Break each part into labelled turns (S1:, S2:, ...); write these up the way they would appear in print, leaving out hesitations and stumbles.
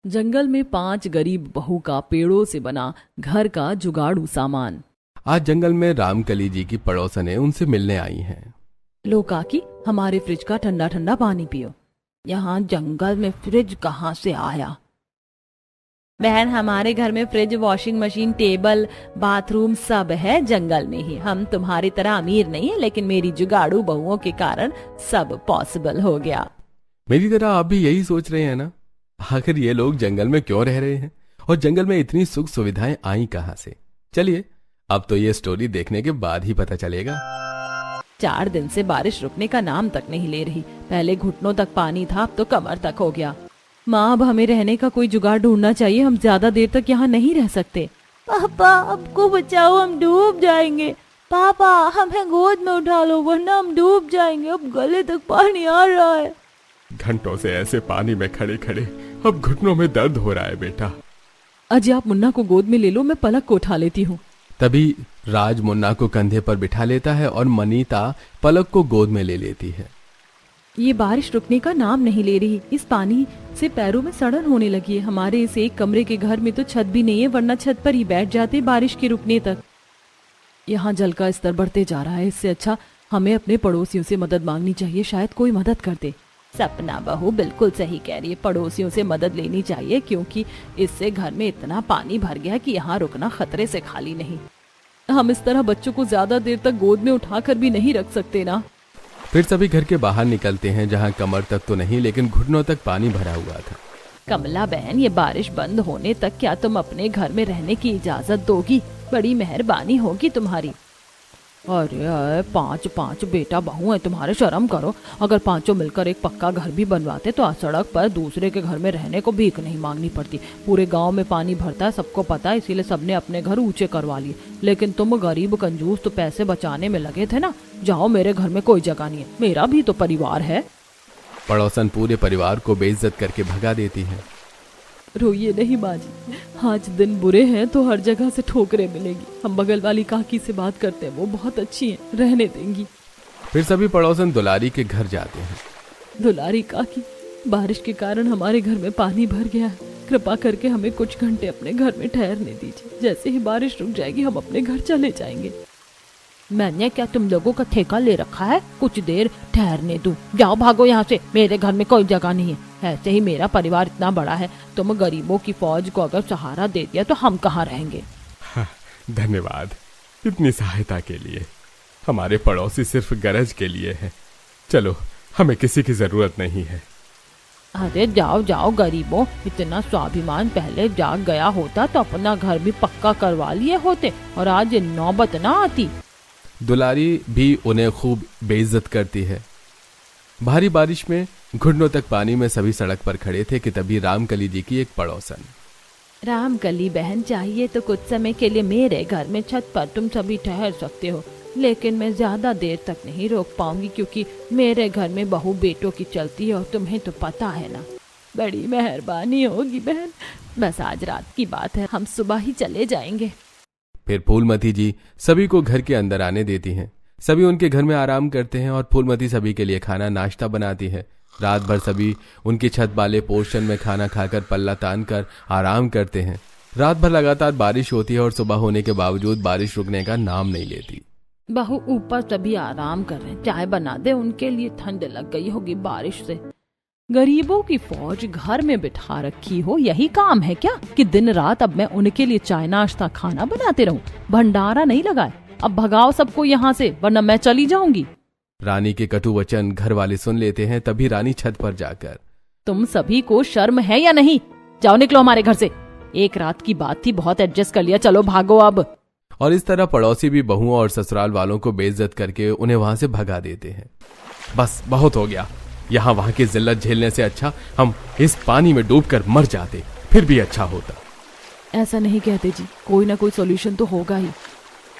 S1: जंगल में 5 गरीब बहू का पेड़ों से बना घर का जुगाड़ू सामान।
S2: आज जंगल में रामकली जी की पड़ोसनें उनसे मिलने आई हैं।
S1: लो काकी, हमारे फ्रिज का ठंडा ठंडा पानी पियो। यहाँ जंगल में फ्रिज कहाँ से आया? बहन, हमारे घर में fridge, washing machine, table, bathroom सब है जंगल में ही। हम तुम्हारी तरह अमीर नहीं है, लेकिन मेरी जुगाड़ू बहुओं के कारण सब पॉसिबल हो गया।
S2: मेरी तरह आप भी यही सोच रहे हैं ना? आखिर ये लोग जंगल में क्यों रह रहे हैं और जंगल में इतनी सुख सुविधाएं आई कहां से? चलिए, अब तो ये स्टोरी देखने के बाद ही पता चलेगा।
S1: 4 दिन से बारिश रुकने का नाम तक नहीं ले रही। पहले घुटनों तक पानी था, अब तो कमर तक हो गया। माँ, अब हमें रहने का कोई जुगाड़ ढूंढना चाहिए। हम ज्यादा देर तक यहाँ नहीं रह सकते। पापा, हमको बचाओ, हम डूब जाएंगे। पापा, हमें गोद में उठा लो, वरना हम डूब जाएंगे। अब गले तक पानी आ रहा है।
S2: घंटों से ऐसे पानी में खड़े खड़े अब घुटनों में दर्द हो रहा है बेटा।
S1: अजय, आप मुन्ना को गोद में ले लो, मैं पलक को उठा लेती हूँ।
S2: तभी राज मुन्ना को कंधे पर बिठा लेता है और मनीता पलक को गोद में ले लेती है।
S1: ये बारिश रुकने का नाम नहीं ले रही। इस पानी से पैरों में सड़न होने लगी है। हमारे इस एक कमरे के घर में तो छत भी नहीं है, वरना छत पर ही बैठ जाते बारिश के रुकने तक। यहाँ जल का स्तर बढ़ते जा रहा है। इससे अच्छा हमें अपने पड़ोसियों से मदद मांगनी चाहिए, शायद कोई मदद कर दे। सपना बहू बिल्कुल सही कह रही है, पड़ोसियों से मदद लेनी चाहिए, क्योंकि इससे घर में इतना पानी भर गया कि यहाँ रुकना खतरे से खाली नहीं। हम इस तरह बच्चों को ज्यादा देर तक गोद में उठाकर भी नहीं रख सकते ना।
S2: फिर सभी घर के बाहर निकलते हैं, जहाँ कमर तक तो नहीं, लेकिन घुटनों तक पानी भरा हुआ था।
S1: कमला बहन, ये बारिश बंद होने तक क्या तुम अपने घर में रहने की इजाजत दोगी? बड़ी मेहरबानी होगी तुम्हारी। अरे 5 बेटा बहू है तुम्हारे, शर्म करो। अगर 5 मिलकर एक पक्का घर भी बनवाते तो आज सड़क पर दूसरे के घर में रहने को भीख नहीं मांगनी पड़ती। पूरे गांव में पानी भरता है, सबको पता है, इसीलिए सबने अपने घर ऊंचे करवा लिए। लेकिन तुम गरीब कंजूस तो पैसे बचाने में लगे थे ना। जाओ, मेरे घर में कोई जगह नहीं है, मेरा भी तो परिवार है।
S2: पड़ोसन पूरे परिवार को बेइज्जत करके भगा देती है।
S1: रोइए नहीं बाजी, आज दिन बुरे हैं तो हर जगह से ठोकरें मिलेगी। हम बगल वाली काकी से बात करते हैं, वो बहुत अच्छी हैं, रहने देंगी।
S2: फिर सभी पड़ोसन दुलारी के घर जाते हैं।
S1: दुलारी काकी, बारिश के कारण हमारे घर में पानी भर गया है। कृपा करके हमें कुछ घंटे अपने घर में ठहरने दीजिए। जैसे ही बारिश रुक जाएगी हम अपने घर चले जाएंगे। मैंने क्या तुम लोगों का ठेका ले रखा है कुछ देर ठहरने दूं? जाओ, भागो यहाँ से, मेरे घर में कोई जगह नहीं है। ऐसे ही मेरा परिवार इतना बड़ा है, तुम गरीबों की फौज को अगर सहारा दे दिया तो हम कहाँ रहेंगे?
S2: धन्यवाद इतनी सहायता के लिए। हमारे पड़ोसी सिर्फ गरज के लिए है। चलो, हमें किसी की जरूरत नहीं है।
S1: अरे जाओ जाओ गरीबों, इतना स्वाभिमान पहले जाग गया होता तो अपना घर भी पक्का करवा लिए होते और आज नौबत ना आती।
S2: दुलारी भी उन्हें खूब बेइज्जत करती है। भारी बारिश में घुटनों तक पानी में सभी सड़क पर खड़े थे कि तभी रामकली जी की एक पड़ोसन।
S1: रामकली बहन, चाहिए तो कुछ समय के लिए मेरे घर में छत पर तुम सभी ठहर सकते हो, लेकिन मैं ज्यादा देर तक नहीं रोक पाऊंगी, क्योंकि मेरे घर में बहू बेटों की चलती है और तुम्हें तो पता है ना। बड़ी मेहरबानी होगी बहन, बस आज रात की बात है, हम सुबह ही चले जाएंगे।
S2: फिर फूलमती जी सभी को घर के अंदर आने देती हैं। सभी उनके घर में आराम करते हैं और फूलमती सभी के लिए खाना नाश्ता बनाती है। रात भर सभी उनकी छत वाले पोर्शन में खाना खाकर पल्ला तान कर आराम करते हैं। रात भर लगातार बारिश होती है और सुबह होने के बावजूद बारिश रुकने का नाम नहीं लेती।
S1: बहू, ऊपर सभी आराम कर रहे हैं, चाय बना दे उनके लिए, ठंड लग गई होगी बारिश से। गरीबों की फौज घर में बिठा रखी हो, यही काम है क्या कि दिन रात अब मैं उनके लिए चाय नाश्ता खाना बनाते रहूं? भंडारा नहीं लगाए? अब भगाओ सबको यहाँ से, वरना मैं चली जाऊंगी।
S2: रानी के कटु वचन घर वाले सुन लेते हैं। तभी रानी छत पर जाकर,
S1: तुम सभी को शर्म है या नहीं? जाओ, निकलो हमारे घर से। एक रात की बात थी, बहुत एडजस्ट कर लिया, चलो भागो अब।
S2: और इस तरह पड़ोसी भी बहुओं और ससुराल वालों को बेइज्जत करके उन्हें वहां से भगा देते हैं। बस बहुत हो गया, यहाँ वहां की जिल्लत झेलने से अच्छा हम इस पानी में डूबकर मर जाते, फिर भी अच्छा होता।
S1: ऐसा नहीं कहते जी, कोई ना कोई सॉल्यूशन तो होगा ही।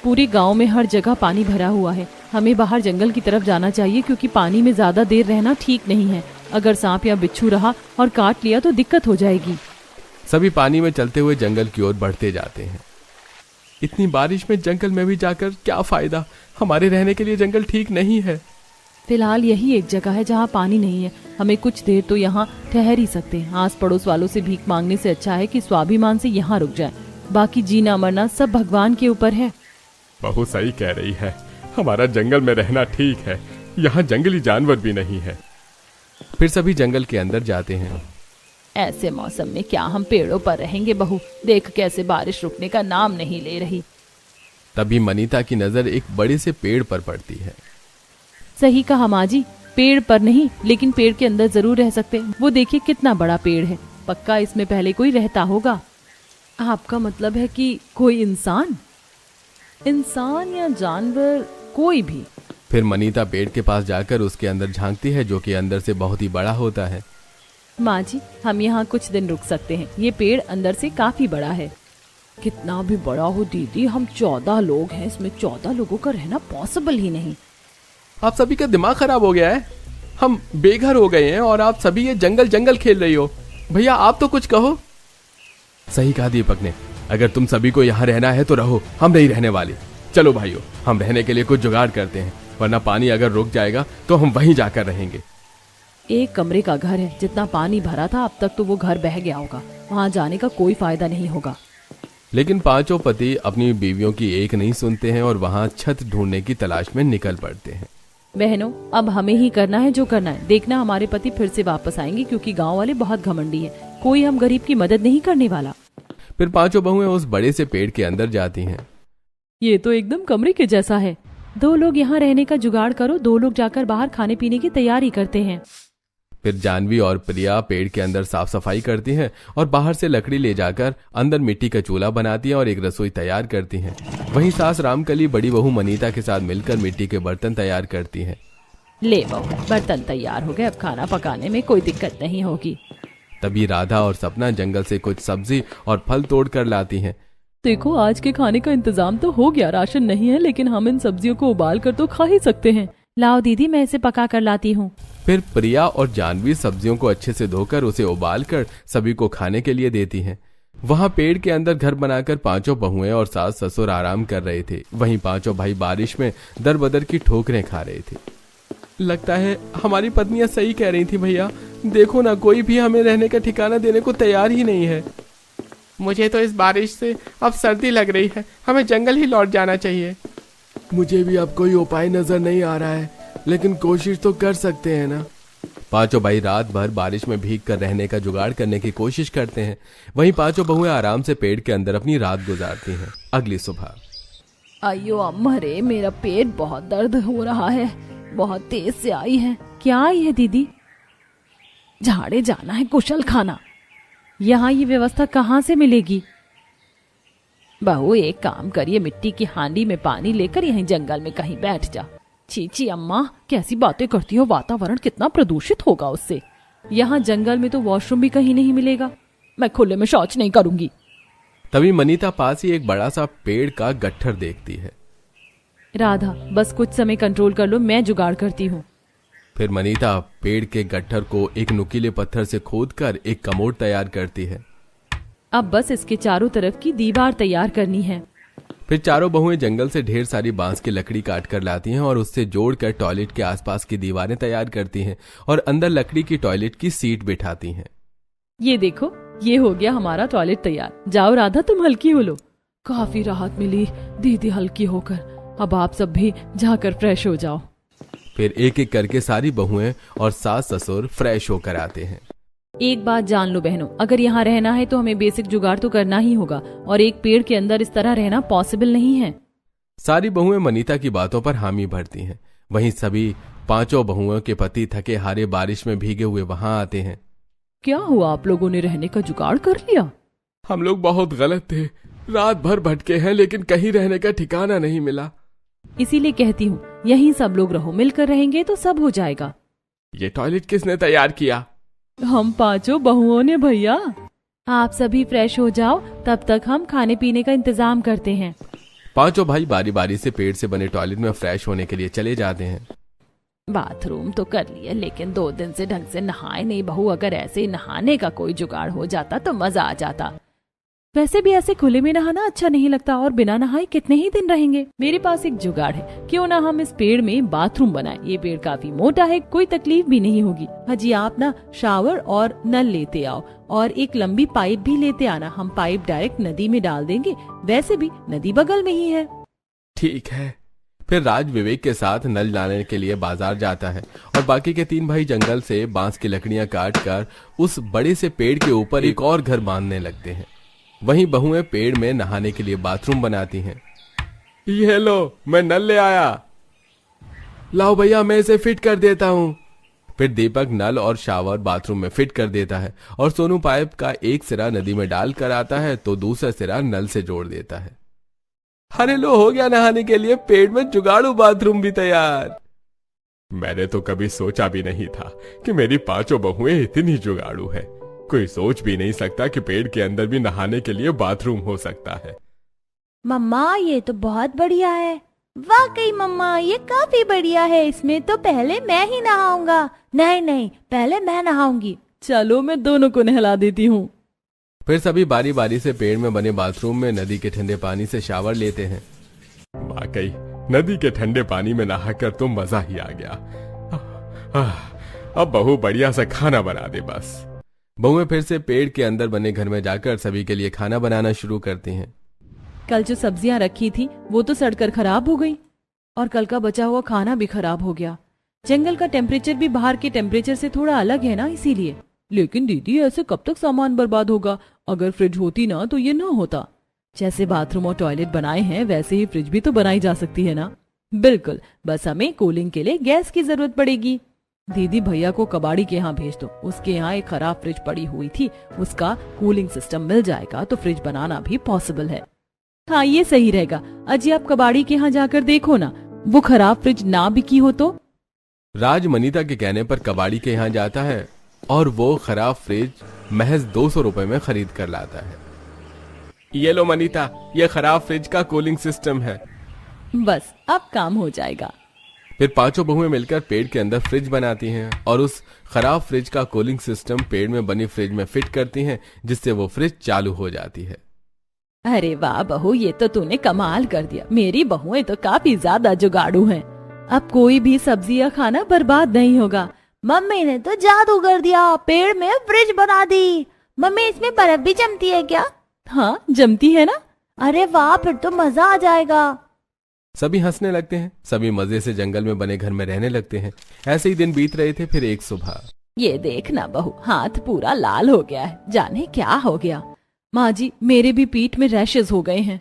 S1: पूरे गांव में हर जगह पानी भरा हुआ है। हमें बाहर जंगल की तरफ जाना चाहिए, क्योंकि पानी में ज्यादा देर रहना ठीक नहीं है। अगर सांप या बिच्छू रहा और काट लिया तो दिक्कत हो जाएगी।
S2: सभी पानी में चलते हुए जंगल की ओर बढ़ते जाते हैं। इतनी बारिश में जंगल में भी जाकर क्या फायदा? हमारे रहने के लिए जंगल ठीक नहीं है।
S1: फिलहाल यही एक जगह है जहाँ पानी नहीं है। हमें कुछ देर तो यहाँ ठहर ही सकते हैं। आस पड़ोस वालों से भीख मांगने से अच्छा है कि स्वाभिमान से यहाँ रुक जाए। बाकी जीना मरना सब भगवान के ऊपर है।
S3: बहू सही कह रही है, हमारा जंगल में रहना ठीक है, यहाँ जंगली जानवर भी नहीं है।
S2: फिर सभी जंगल के अंदर जाते हैं।
S1: ऐसे मौसम में क्या हम पेड़ों पर रहेंगे बहू? देख कैसे बारिश रुकने का नाम नहीं ले रही।
S2: तभी मनीता की नजर एक बड़े से पेड़ पर पड़ती है।
S1: सही कहा माँ जी, पेड़ पर नहीं लेकिन पेड़ के अंदर जरूर रह सकते हैं। वो देखिए कितना बड़ा पेड़ है, पक्का इसमें पहले कोई रहता होगा। आपका मतलब है कि कोई इंसान या जानवर, कोई भी?
S2: फिर मनीता पेड़ के पास जाकर उसके अंदर झांकती है, जो कि अंदर से बहुत ही बड़ा होता है।
S1: माँ जी, हम यहाँ कुछ दिन रुक सकते हैं। ये पेड़ अंदर से काफी बड़ा है। कितना भी बड़ा हो दीदी, हम 14 लोग हैं, इसमें 14 लोगों का रहना पॉसिबल ही नहीं।
S2: आप सभी का दिमाग खराब हो गया है? हम बेघर हो गए हैं और आप सभी ये जंगल जंगल खेल रही हो। भैया आप तो कुछ कहो। सही कहा दीपक ने, अगर तुम सभी को यहाँ रहना है तो रहो, हम नहीं रहने वाले। चलो भाइयों, हम रहने के लिए कुछ जुगाड़ करते हैं, वरना पानी अगर रुक जाएगा तो हम वहीं जाकर रहेंगे।
S1: एक कमरे का घर है, जितना पानी भरा था अब तक तो वो घर बह गया होगा। वहाँ जाने का कोई फायदा नहीं होगा।
S2: लेकिन पांचों पति अपनी बीवियों की एक नहीं सुनते हैं और वहाँ छत ढूंढने की तलाश में निकल पड़ते हैं।
S1: बहनों, अब हमें ही करना है जो करना है। देखना हमारे पति फिर से वापस आएंगे, क्योंकि गांव वाले बहुत घमंडी हैं। कोई हम गरीब की मदद नहीं करने वाला।
S2: फिर पांचों बहुएं उस बड़े से पेड़ के अंदर जाती हैं।
S1: ये तो एकदम कमरे के जैसा है। 2 लोग यहाँ रहने का जुगाड़ करो, 2 लोग जाकर बाहर खाने पीने की तैयारी करते हैं।
S2: फिर जानवी और प्रिया पेड़ के अंदर साफ सफाई करती हैं और बाहर से लकड़ी ले जाकर अंदर मिट्टी का चूल्हा बनाती हैं और एक रसोई तैयार करती हैं। वहीं सास रामकली बड़ी बहू मनीता के साथ मिलकर मिट्टी के बर्तन तैयार करती हैं।
S1: ले बहू, बर्तन तैयार हो गए, अब खाना पकाने में कोई दिक्कत नहीं होगी।
S2: तभी राधा और सपना जंगल से कुछ सब्जी और फल तोड़ कर लाती हैं।
S1: देखो, आज के खाने का इंतजाम तो हो गया। राशन नहीं है लेकिन हम इन सब्जियों को उबाल कर तो खा ही सकते हैं। लाओ दीदी, मैं इसे पका कर लाती हूँ।
S2: फिर प्रिया और जानवी सब्जियों को अच्छे से धोकर उसे उबाल कर सभी को खाने के लिए देती हैं। वहाँ पेड़ के अंदर घर बनाकर पांचों बहुएं और सास ससुर आराम कर रहे थे। वहीं पांचों भाई बारिश में दर बदर की ठोकरें खा रहे थे। लगता है हमारी पत्नियां सही कह रही थी भैया। देखो ना, कोई भी हमें रहने का ठिकाना देने को तैयार ही नहीं है।
S3: मुझे तो इस बारिश से अब सर्दी लग रही है, हमें जंगल ही लौट जाना चाहिए।
S2: मुझे भी अब कोई उपाय नजर नहीं आ रहा है, लेकिन कोशिश तो कर सकते हैं ना। पांचों भाई रात भर बारिश में भीग कर रहने का जुगाड़ करने की कोशिश करते हैं। वहीं पांचों बहुएं आराम से पेड़ के अंदर अपनी रात गुजारती हैं। अगली सुबह,
S1: अयो अम्मा रे, मेरा पेट बहुत दर्द हो रहा है, बहुत तेज से आई है। क्या आई है दीदी? झाड़े जाना है, कुशल खाना। यहाँ ये व्यवस्था कहाँ से मिलेगी? बहू, एक काम करिए, मिट्टी की हांडी में पानी लेकर यहीं जंगल में कहीं बैठ जा। चीची अम्मा, कैसी बातें करती हो? वातावरण कितना प्रदूषित होगा उससे। यहाँ जंगल में तो वॉशरूम भी कहीं नहीं मिलेगा। मैं खुले में शौच नहीं करूंगी।
S2: तभी मनीता पास ही एक बड़ा सा पेड़ का गट्ठर देखती है।
S1: राधा, बस कुछ समय कंट्रोल कर लो, मैं जुगाड़ करती हूँ।
S2: फिर मनीता पेड़ के गट्ठर को एक नुकीले पत्थर से खोदकर एक कमोड तैयार करती है।
S1: अब बस इसके चारों तरफ की दीवार तैयार करनी है।
S2: फिर चारों बहुएं जंगल से ढेर सारी बांस की लकड़ी काट कर लाती हैं और उससे जोड़कर टॉयलेट के आसपास की दीवारें तैयार करती हैं और अंदर लकड़ी की टॉयलेट की सीट बिठाती हैं।
S1: ये देखो, ये हो गया हमारा टॉयलेट तैयार। जाओ राधा, तुम हल्की हो लो। काफी राहत मिली दीदी हल्की होकर। अब आप सब भी जाकर फ्रेश हो जाओ।
S2: फिर एक एक करके सारी बहुएं और सास ससुर फ्रेश होकर आते हैं।
S1: एक बात जान लो बहनों, अगर यहाँ रहना है तो हमें बेसिक जुगाड़ तो करना ही होगा, और एक पेड़ के अंदर इस तरह रहना पॉसिबल नहीं है।
S2: सारी बहुएं मनीता की बातों पर हामी भरती हैं। वहीं सभी पांचों बहुओं के पति थके हारे बारिश में भीगे हुए वहां आते हैं।
S1: क्या हुआ, आप लोगों ने रहने का जुगाड़ कर लिया?
S3: हम लोग बहुत गलत थे, रात भर भटके हैं लेकिन कहीं रहने का ठिकाना नहीं मिला।
S1: इसीलिए कहती हूँ, यहीं सब लोग रहो, मिलकर रहेंगे तो सब हो जाएगा।
S3: ये टॉयलेट किसने तैयार किया?
S1: हम पांचों बहुओं ने भैया। आप सभी फ्रेश हो जाओ, तब तक हम खाने पीने का इंतजाम करते हैं।
S2: पांचों भाई बारी बारी से पेड़ से बने टॉयलेट में फ्रेश होने के लिए चले जाते हैं।
S1: बाथरूम तो कर लिया, लेकिन 2 दिन से ढंग से नहाए नहीं बहू। अगर ऐसे ही नहाने का कोई जुगाड़ हो जाता तो मजा आ जाता। वैसे भी ऐसे खुले में नहाना अच्छा नहीं लगता और बिना नहाए कितने ही दिन रहेंगे। मेरे पास एक जुगाड़ है, क्यों ना हम इस पेड़ में बाथरूम बनाएं। ये पेड़ काफी मोटा है, कोई तकलीफ भी नहीं होगी। हाजी आप ना शावर और नल लेते आओ और एक लंबी पाइप भी लेते आना। हम पाइप डायरेक्ट नदी में डाल देंगे, वैसे भी नदी बगल में ही है।
S2: ठीक है। फिर राज विवेक के साथ नल लाने के लिए बाजार जाता है और बाकी के 3 भाई जंगल से बांस की लकड़ियां काट कर उस बड़े से पेड़ के ऊपर एक और घर बांधने लगते हैं। वहीं बहुएं पेड़ में नहाने के लिए बाथरूम बनाती हैं। ये लो, मैं नल ले आया। लाओ भैया, मैं इसे फिट कर देता हूँ। फिर दीपक नल और शावर बाथरूम में फिट कर देता है और सोनू पाइप का एक सिरा नदी में डाल कर आता है तो दूसरा सिरा नल से जोड़ देता है। अरे लो, हो गया नहाने के लिए पेड़ में जुगाड़ू बाथरूम भी तैयार।
S3: मैंने तो कभी सोचा भी नहीं था कि मेरी 5 बहुएं इतनी जुगाड़ू है। कोई सोच भी नहीं सकता कि पेड़ के अंदर भी नहाने के लिए बाथरूम हो सकता है।
S4: मम्मा ये तो बहुत बढ़िया है। वाकई मम्मा ये काफी बढ़िया है। इसमें तो पहले मैं ही नहाऊंगा। नहीं नहीं, पहले मैं नहाऊंगी।
S1: चलो मैं दोनों को नहला देती हूँ।
S2: फिर सभी बारी बारी से पेड़ में बने बाथरूम में नदी के ठंडे पानी से शावर लेते हैं।
S3: वाकई नदी के ठंडे पानी में नहाकर तो मजा ही आ गया। अब बहू बढ़िया सा खाना बना दे बस।
S2: बहुएं फिर से पेड़ के अंदर बने घर में जाकर सभी के लिए खाना बनाना शुरू करती हैं।
S1: कल जो सब्जियां रखी थी वो तो सड़कर खराब हो गई और कल का बचा हुआ खाना भी खराब हो गया। जंगल का टेम्परेचर भी बाहर के टेम्परेचर से थोड़ा अलग है ना, इसीलिए। लेकिन दीदी ऐसे कब तक सामान बर्बाद होगा? अगर फ्रिज होती ना तो ये ना होता। जैसे बाथरूम और टॉयलेट बनाए हैं वैसे ही फ्रिज भी तो बनाई जा सकती है ना। बिल्कुल, बस हमें कूलिंग के लिए गैस की जरूरत पड़ेगी। दीदी भैया को कबाड़ी के यहाँ भेज दो, उसके यहाँ एक खराब फ्रिज पड़ी हुई थी, उसका कूलिंग सिस्टम मिल जाएगा तो फ्रिज बनाना भी पॉसिबल है। हाँ ये सही रहेगा। अजी आप कबाड़ी के यहाँ जाकर देखो ना, वो खराब फ्रिज ना बिकी हो तो।
S2: राज मनीता के कहने पर कबाड़ी के यहाँ जाता है और वो खराब फ्रिज महज 200 रुपए में खरीद कर लाता है। ये लो मनीता, ये खराब फ्रिज का कूलिंग सिस्टम है।
S1: बस अब काम हो जाएगा।
S2: फिर 5 बहुएं मिलकर पेड़ के अंदर फ्रिज बनाती हैं और उस खराब फ्रिज का कूलिंग सिस्टम पेड़ में बनी फ्रिज में फिट करती हैं, जिससे वो फ्रिज चालू हो जाती है।
S1: अरे वाह बहू, ये तो तूने कमाल कर दिया। मेरी बहुएं तो काफी ज्यादा जुगाड़ू हैं। अब कोई भी सब्जी या खाना बर्बाद नहीं होगा।
S4: मम्मी ने तो जादू कर दिया, पेड़ में फ्रिज बना दी। मम्मी इसमें बर्फ भी जमती है क्या?
S1: हाँ जमती है ना।
S4: अरे वाह, फिर तो मजा आ जाएगा।
S2: सभी हंसने लगते हैं। सभी मजे से जंगल में बने घर में रहने लगते हैं। ऐसे ही दिन बीत रहे थे। फिर एक सुबह,
S1: ये देखना बहू, हाथ पूरा लाल हो गया है, जाने क्या हो गया। माँ जी, मेरे भी पीठ में रैशेस हो गए हैं।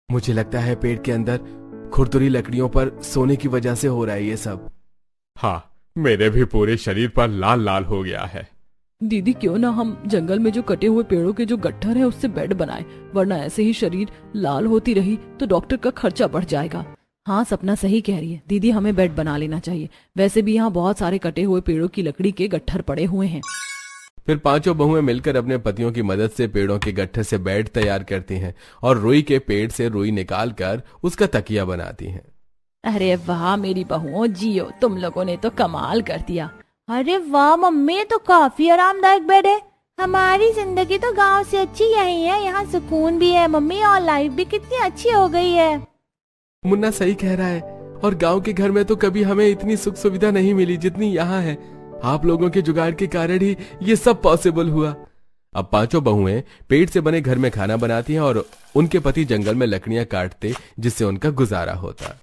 S2: मुझे लगता है पेड़ के अंदर खुरदुरी लकड़ियों पर सोने की वजह से हो रहा है ये सब।
S3: हाँ, मेरे भी पूरे शरीर पर लाल लाल हो गया है।
S1: दीदी क्यों ना हम जंगल में जो कटे हुए पेड़ों के जो गट्ठर है उससे बेड बनाएं, वरना ऐसे ही शरीर लाल होती रही तो डॉक्टर का खर्चा बढ़ जाएगा। हाँ सपना सही कह रही है दीदी, हमें बेड बना लेना चाहिए। वैसे भी यहाँ बहुत सारे कटे हुए पेड़ों की लकड़ी के गट्ठर पड़े हुए हैं।
S2: फिर 5 बहुएं मिलकर अपने पतियों की मदद से पेड़ों के गट्ठर से बेड तैयार करती हैं और रुई के पेड़ से रुई निकाल कर उसका तकिया बनाती हैं।
S1: अरे वाह मेरी बहुओं, जियो, तुम लोगों ने तो कमाल कर दिया।
S4: अरे वाह मम्मी, तो काफी आरामदायक बेड है। हमारी जिंदगी तो गांव से अच्छी यही है, यहाँ सुकून भी है मम्मी, और लाइफ भी कितनी अच्छी हो गई है।
S2: मुन्ना सही कह रहा है, और गांव के घर में तो कभी हमें इतनी सुख सुविधा नहीं मिली जितनी यहाँ है। आप लोगों के जुगाड़ के कारण ही ये सब पॉसिबल हुआ। अब 5 बहुएं पेड़ से बने घर में खाना बनाती हैं और उनके पति जंगल में लकड़ियां काटते, जिससे उनका गुजारा होता।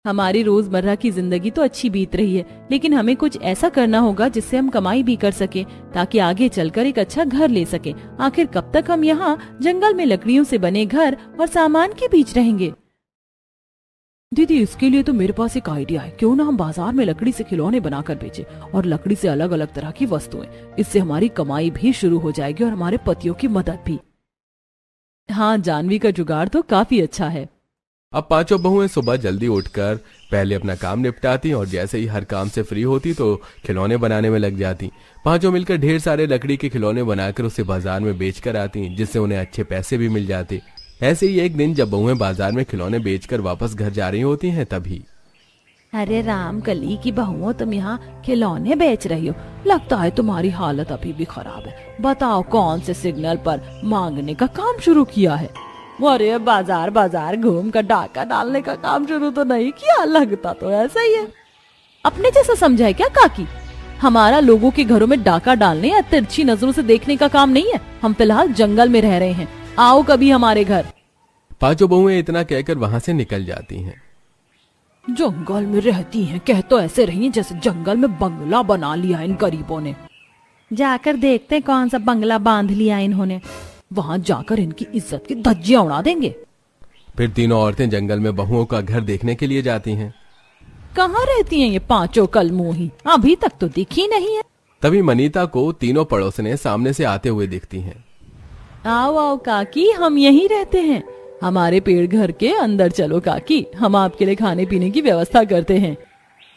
S1: हमारी रोजमर्रा की जिंदगी तो अच्छी बीत रही है, लेकिन हमें कुछ ऐसा करना होगा जिससे हम कमाई भी कर सके, ताकि आगे चलकर एक अच्छा घर ले सके। आखिर कब तक हम यहाँ जंगल में लकड़ियों से बने घर और सामान के बीच रहेंगे? दीदी इसके लिए तो मेरे पास एक आइडिया है। क्यों ना हम बाजार में लकड़ी से खिलौने बनाकर बेचें और लकड़ी से अलग अलग तरह की वस्तुएं। इससे हमारी कमाई भी शुरू हो जाएगी और हमारे पतियों की मदद भी। हाँ, जानवी का जुगाड़ तो काफी अच्छा है।
S2: अब 5 बहुएं सुबह जल्दी उठकर पहले अपना काम निपटाती और जैसे ही हर काम से फ्री होती तो खिलौने बनाने में लग जाती। 5 मिलकर ढेर सारे लकड़ी के खिलौने बनाकर उसे बाजार में बेचकर आती, जिससे उन्हें अच्छे पैसे भी मिल जाते। ऐसे ही एक दिन जब बहुएं बाजार में खिलौने बेचकर वापस घर जा रही होती हैं, तभी
S1: अरे रामकली की बहुओं, तुम यहाँ खिलौने बेच रही हो। लगता है तुम्हारी हालत अभी भी खराब है। बताओ कौन से सिग्नल पर मांगने का काम शुरू किया है? अरे बाजार बाजार घूम कर डाका डालने का काम शुरू तो नहीं किया, लगता तो ऐसा ही है। अपने जैसा समझा है क्या काकी? हमारा लोगों के घरों में डाका डालने या तिरछी नजरों से देखने का काम नहीं है। हम फिलहाल जंगल में रह रहे हैं, आओ कभी हमारे घर।
S2: पांचों बहुएं इतना कहकर वहां से निकल जाती हैं।
S1: जंगल में रहती हैं, कह तो ऐसे रही हैं जैसे जंगल में बंगला बना लिया इन गरीबों ने। जाकर देखते हैं कौन सा बंगला बांध लिया इन्होंने, वहां जाकर इनकी इज्जत की धज्जियां उड़ा देंगे।
S2: फिर तीनों औरतें जंगल में बहुओं का घर देखने के लिए जाती हैं।
S1: कहाँ रहती हैं ये पांचों कलमुही? अभी तक तो दिखी नहीं है।
S2: तभी मनीता को तीनों पड़ोसने सामने से आते हुए दिखती हैं।
S1: आओ आओ काकी, हम यहीं रहते हैं। हमारे पेड़ घर के अंदर चलो काकी, हम आपके लिए खाने पीने की व्यवस्था करते हैं।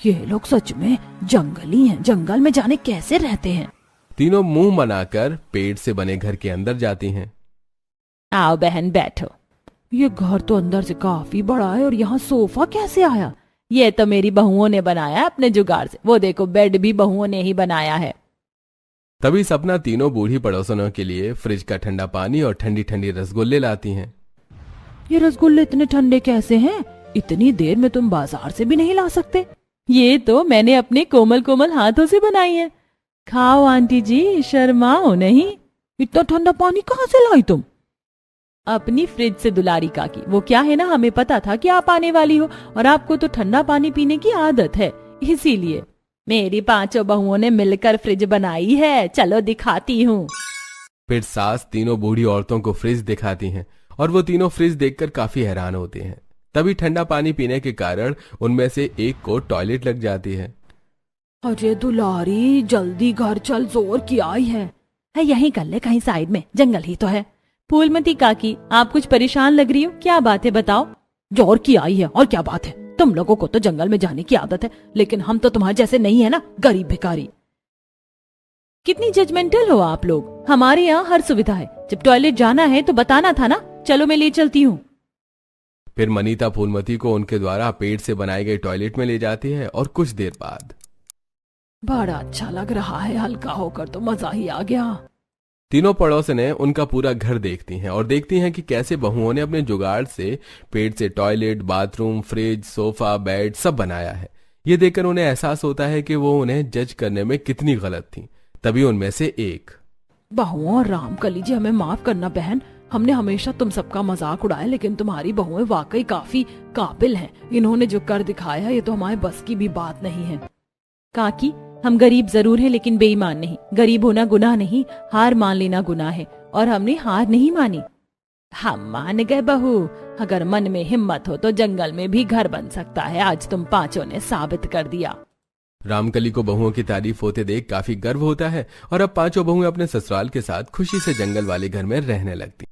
S1: ये लोग सच में जंगली हैं, जंगल में जाने कैसे रहते हैं।
S2: तीनों मुंह बनाकर पेड़ से बने घर के अंदर जाती हैं।
S1: आओ बहन बैठो। ये घर तो अंदर से काफी बड़ा है और यहाँ सोफा कैसे आया? ये तो मेरी बहुओं ने बनाया अपने जुगाड़ से। वो देखो बेड भी बहुओं ने ही बनाया है।
S2: तभी सपना तीनों बूढ़ी पड़ोसनों के लिए फ्रिज का ठंडा पानी और ठंडी ठंडी रसगुल्ले लाती हैं।
S1: ये रसगुल्ले इतने ठंडे कैसे हैं? इतनी देर में तुम बाजार से भी नहीं ला सकते। ये तो मैंने अपने कोमल कोमल हाथों से बनाई है। खाओ आंटी जी, शर्माओ नहीं। इतना ठंडा पानी कहाँ से लाई तुम? अपनी फ्रिज से दुलारी काकी। वो क्या है ना, हमें पता था कि आप आने वाली हो और आपको तो ठंडा पानी पीने की आदत है, इसीलिए मेरी पांचों बहुओं ने मिलकर फ्रिज बनाई है। चलो दिखाती हूँ।
S2: फिर सास तीनों बूढ़ी औरतों को फ्रिज दिखाती हैं और वो तीनों फ्रिज देखकर काफी हैरान होते हैं। तभी ठंडा पानी पीने के कारण उनमें से एक को टॉयलेट लग जाती है।
S1: अरे दुलारी, जल्दी घर चल, जोर की आई है। यहीं कर ले, कहीं साइड में, जंगल ही तो है। फूलमती काकी, आप कुछ परेशान लग रही हो, क्या बात है बताओ। जोर की आई है और क्या बात है? तुम लोगों को तो जंगल में जाने की आदत है, लेकिन हम तो तुम्हारे जैसे नहीं है ना, गरीब भिखारी। कितनी जजमेंटल हो आप लोग। हमारे यहाँ हर सुविधा है, जब टॉयलेट जाना है तो बताना था ना। चलो मैं ले चलती हूँ।
S2: फिर मनीता फूलमती को उनके द्वारा पेड़ से बनाए गए टॉयलेट में ले जाती है और कुछ देर बाद
S1: बड़ा अच्छा लग रहा है, हल्का होकर तो मजा ही आ गया।
S2: तीनों पड़ोसने उनका पूरा घर देखती हैं और देखती हैं कि कैसे बहुओं ने अपने जुगाड़ से पेड़ से toilet, bathroom, fridge, sofa, bed सब बनाया है। ये देखकर उन्हें एहसास होता है कि वो उन्हें जज करने में कितनी गलत थी। तभी उनमें से एक,
S1: बहुओं और रामकली जी, हमें माफ करना बहन, हमने हमेशा तुम सबका मजाक उड़ाया, लेकिन तुम्हारी बहुएं वाकई काफी काबिल हैं। इन्होंने जो कर दिखाया ये तो हमारे बस की भी बात नहीं है। काकी, हम गरीब जरूर हैं लेकिन बेईमान नहीं। गरीब होना गुनाह नहीं, हार मान लेना गुनाह है, और हमने हार नहीं मानी। हम मान गए बहू, अगर मन में हिम्मत हो तो जंगल में भी घर बन सकता है। आज तुम पांचों ने साबित कर दिया।
S2: रामकली को बहुओं की तारीफ होते देख काफी गर्व होता है और अब पांचों बहुएं अपने ससुराल के साथ खुशी से जंगल वाले घर में रहने लगती।